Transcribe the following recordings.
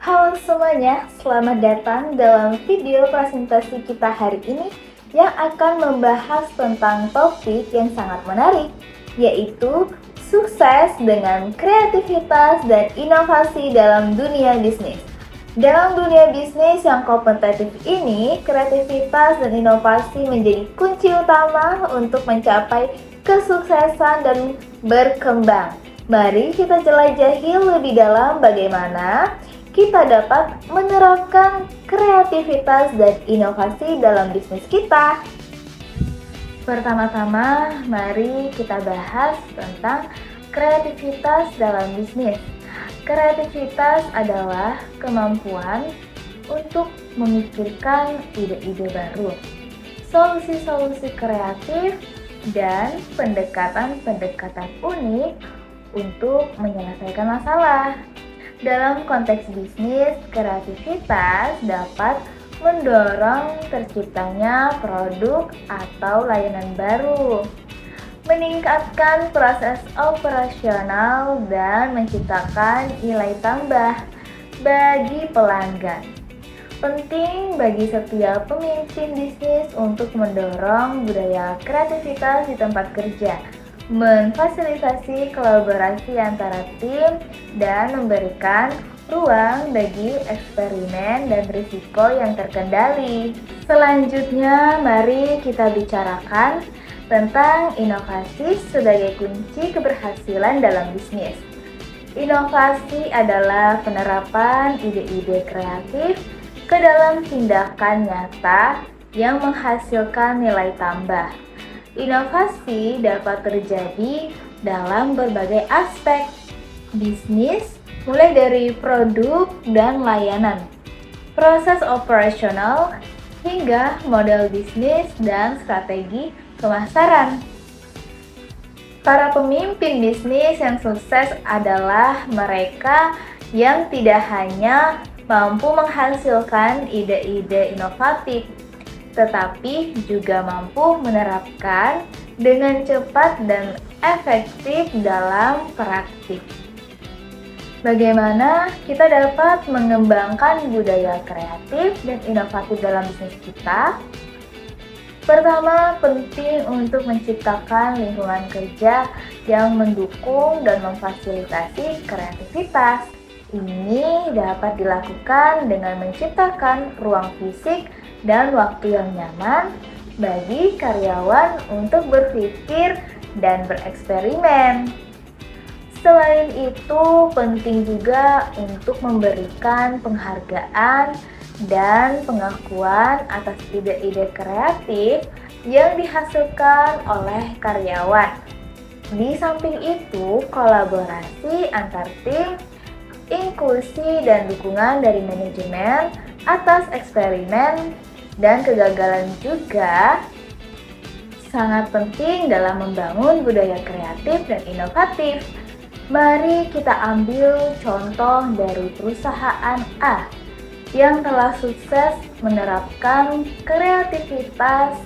Halo semuanya, selamat datang dalam video presentasi kita hari ini yang akan membahas tentang topik yang sangat menarik, yaitu sukses dengan kreativitas dan inovasi dalam dunia bisnis. Dalam dunia bisnis yang kompetitif ini, kreativitas dan inovasi menjadi kunci utama untuk mencapai kesuksesan dan berkembang. Mari kita jelajahi lebih dalam bagaimana kita dapat menerapkan kreativitas dan inovasi dalam bisnis kita. Pertama-tama, mari kita bahas tentang kreativitas dalam bisnis. Kreativitas adalah kemampuan untuk memikirkan ide-ide baru, solusi-solusi kreatif, dan pendekatan-pendekatan unik untuk menyelesaikan masalah. Dalam konteks bisnis, kreativitas dapat mendorong terciptanya produk atau layanan baru, meningkatkan proses operasional, dan menciptakan nilai tambah bagi pelanggan. Penting bagi setiap pemimpin bisnis untuk mendorong budaya kreativitas di tempat kerja, memfasilitasi kolaborasi antara tim, dan memberikan ruang bagi eksperimen dan risiko yang terkendali. Selanjutnya, mari kita bicarakan tentang inovasi sebagai kunci keberhasilan dalam bisnis. Inovasi adalah penerapan ide-ide kreatif ke dalam tindakan nyata yang menghasilkan nilai tambah. Inovasi dapat terjadi dalam berbagai aspek bisnis, mulai dari produk dan layanan, proses operasional, hingga model bisnis dan strategi pemasaran. Para pemimpin bisnis yang sukses adalah mereka yang tidak hanya mampu menghasilkan ide-ide inovatif, tetapi juga mampu menerapkan dengan cepat dan efektif dalam praktik. Bagaimana kita dapat mengembangkan budaya kreatif dan inovatif dalam bisnis kita? Pertama, penting untuk menciptakan lingkungan kerja yang mendukung dan memfasilitasi kreativitas. Ini dapat dilakukan dengan menciptakan ruang fisik dan waktu yang nyaman bagi karyawan untuk berpikir dan bereksperimen. Selain itu, penting juga untuk memberikan penghargaan dan pengakuan atas ide-ide kreatif yang dihasilkan oleh karyawan. Di samping itu, kolaborasi antar tim, inklusi dan dukungan dari manajemen atas eksperimen dan kegagalan juga sangat penting dalam membangun budaya kreatif dan inovatif. Mari kita ambil contoh dari perusahaan A yang telah sukses menerapkan kreativitas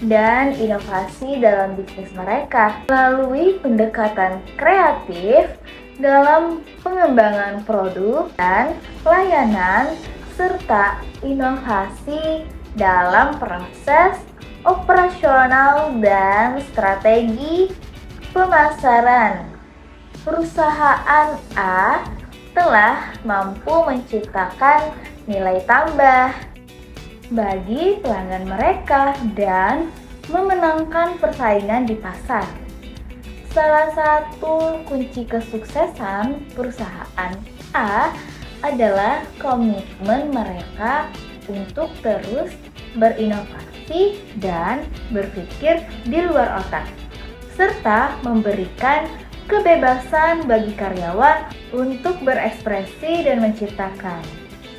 dan inovasi dalam bisnis mereka melalui pendekatan kreatif dalam pengembangan produk dan layanan, serta inovasi dalam proses operasional dan strategi pemasaran. Perusahaan A telah mampu menciptakan nilai tambah bagi pelanggan mereka dan memenangkan persaingan di pasar. Salah satu kunci kesuksesan perusahaan A adalah komitmen mereka untuk terus berinovasi dan berpikir di luar otak, serta memberikan kebebasan bagi karyawan untuk berekspresi dan menciptakan.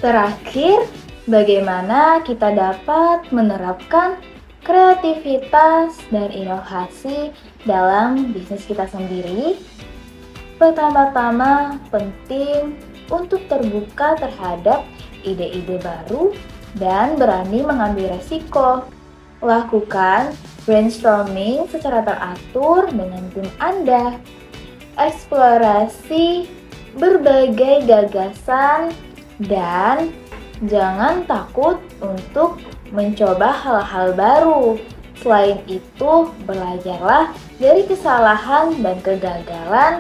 Terakhir, bagaimana kita dapat menerapkan kreativitas dan inovasi dalam bisnis kita sendiri? Pertama-tama, penting untuk terbuka terhadap ide-ide baru dan berani mengambil resiko. Lakukan brainstorming secara teratur dengan tim Anda. Eksplorasi berbagai gagasan Dan jangan takut untuk mencoba hal-hal baru. Selain itu, belajarlah dari kesalahan dan kegagalan.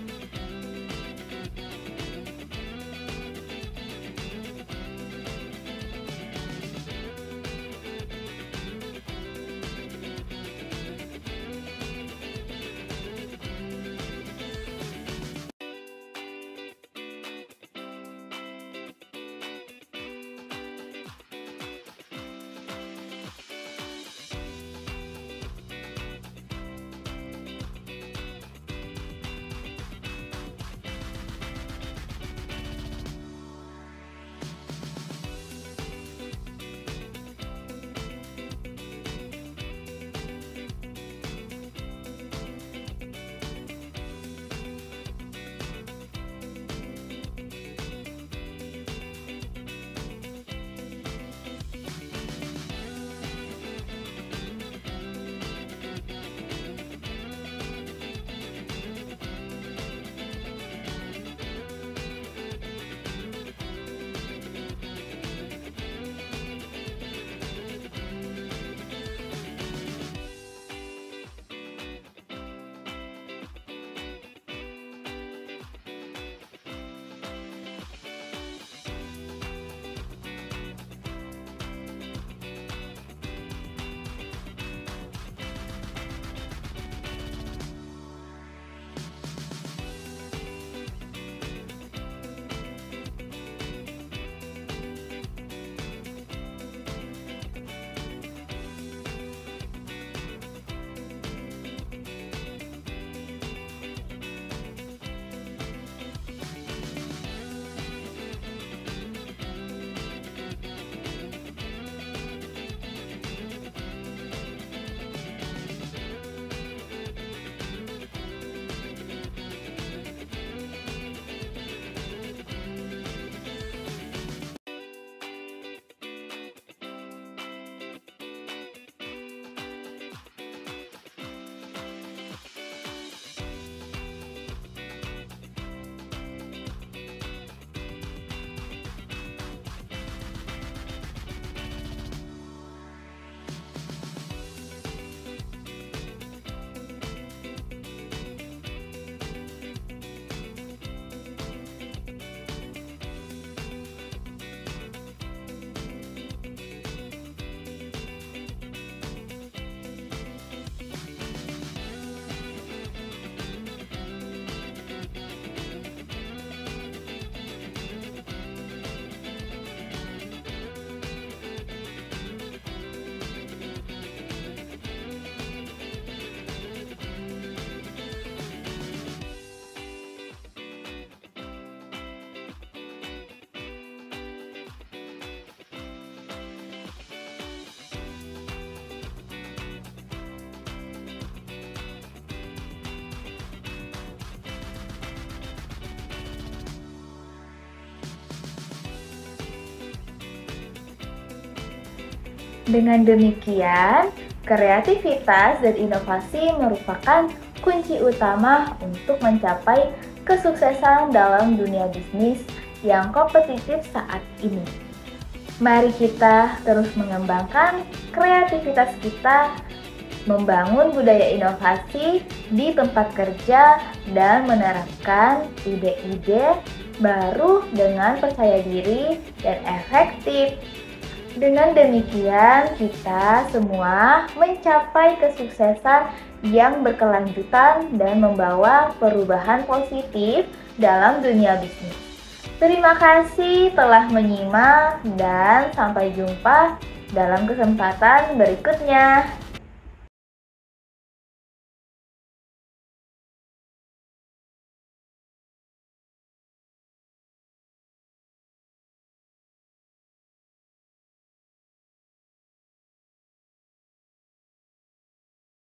Dengan demikian, kreativitas dan inovasi merupakan kunci utama untuk mencapai kesuksesan dalam dunia bisnis yang kompetitif saat ini. Mari kita terus mengembangkan kreativitas kita, membangun budaya inovasi di tempat kerja, dan menerapkan ide-ide baru dengan percaya diri dan efektif. Dengan demikian, kita semua mencapai kesuksesan yang berkelanjutan dan membawa perubahan positif dalam dunia bisnis. Terima kasih telah menyimak dan sampai jumpa dalam kesempatan berikutnya.